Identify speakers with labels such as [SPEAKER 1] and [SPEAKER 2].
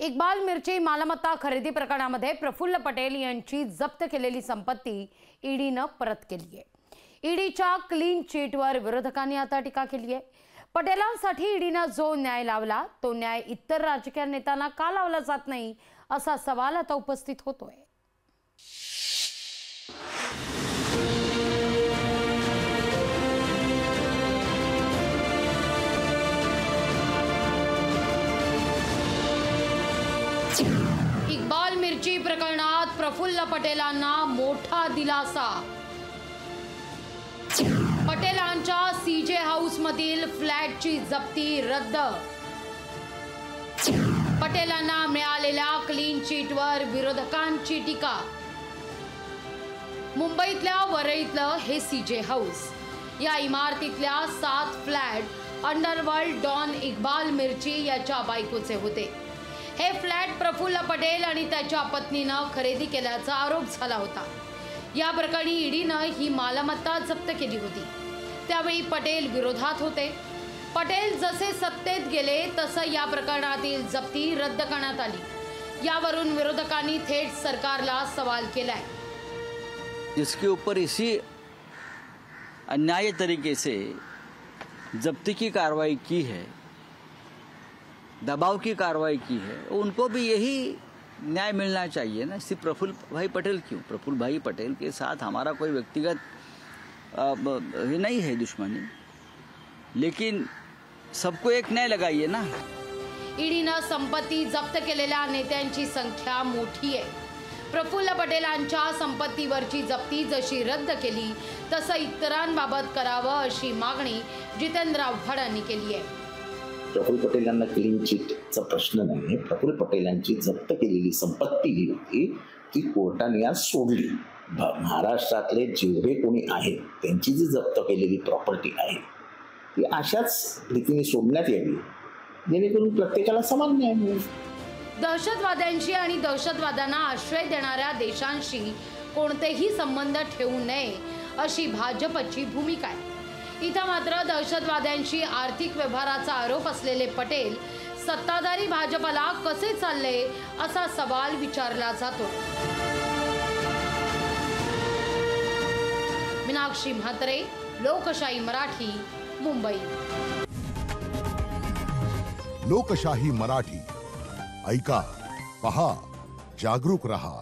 [SPEAKER 1] इक्बाल मिरची मालमत्ता खरेदी प्रकरणामध्ये प्रफुल्ल पटेल यांची जप्त केलेली संपत्ती ईडीनं परत केली आहे। ईडीच्या क्लीन चिटवर विरोधकांनी आता टीका केली आहे। पटेलांसाठी ईडीनं जो न्याय लावला तो न्याय इतर राजकीय नेत्यांना का लावला जात नाही असा सवाल आता उपस्थित होतोय। इक्बाल मिरची प्रकरणात प्रफुल्ल पटेलांना मोठा दिलासा। पटेलांच्या सीजे हाऊस मधील फ्लॅटची जप्ती रद्द। पटेलांना मिळालेल्या क्लीन चिटवर विरोधकांची टीका। मुंबईतल्या वरळीतलं हे सीजे हाऊस, या इमारतीतल्या 7 फ्लॅट अंडरवर्ल्ड डॉन इक्बाल मिरची याच्या बायकोचे होते। हे फ्लॅट प्रफुल्ल पटेल आणि त्याच्या पत्नीनं खरेदी केल्याचा आरोप झाला होता। या प्रकरणी ईडीनं ही मालमत्ता जप्त केली होती। त्यावेळी पटेल विरोधात होते। पटेल जसे सत्तेत गेले तसं या प्रकरणातील जप्ती रद्द करण्यात आली। यावरून विरोधकांनी थेट सरकारला सवाल केलाय।
[SPEAKER 2] जिसके ऊपर इसी अन्यायी तरीके से जब्ती की कार्रवाई की है, दबाव की कार्रवाई की है, उनको भी यही न्याय मिलना चाहिए ना। सिर्फ प्रफुल्ल भाई पटेल क्यों? प्रफुल्ल भाई पटेल के साथ हमारा कोई व्यक्तिगत ये नहीं है दुश्मनी, लेकिन सबको एक न्याय लगाइए ना।
[SPEAKER 1] ईडीनं संपत्ती जप्त केलेल्या नेत्यांची संख्या मोठी आहे। प्रफुल्ल पटेलांच्या संपत्तीवरची जप्ती जशी रद्द केली तसं इतरांबाबत करावं अशी मागणी जितेंद्र आव्हाड यांनी केली आहे।
[SPEAKER 3] प्रफुल्ल पटेल यांना क्लीन चिटचा प्रश्न नाही। प्रफुल्ल पटेलांची जप्त केलेली संपत्ती जी होती ती कोर्टाने आज सोडली। महाराष्ट्रातले जेवढे कोणी आहेत त्यांची जी जप्त केलेली प्रॉपर्टी आहे ती अशाच रीतीने सोडण्यात यावी, जेणेकरून प्रत्येकाला समान न्याय मिळेल।
[SPEAKER 1] दहशतवाद्यांशी आणि दहशतवाद्यांना आश्रय देणाऱ्या देशांशी कोणतेही संबंध ठेवू नये अशी भाजपची भूमिका आहे। इथं मात्र दहशतवाद्यांशी आर्थिक व्यवहाराचा आरोप असलेले पटेल सत्ताधारी भाजपला कसे चालले असा सवाल विचारला जातो। मीनाक्षी म्हात्रे, लोकशाही मराठी, मुंबई।
[SPEAKER 4] लोकशाही मराठी ऐका, पहा, जागरूक रहा।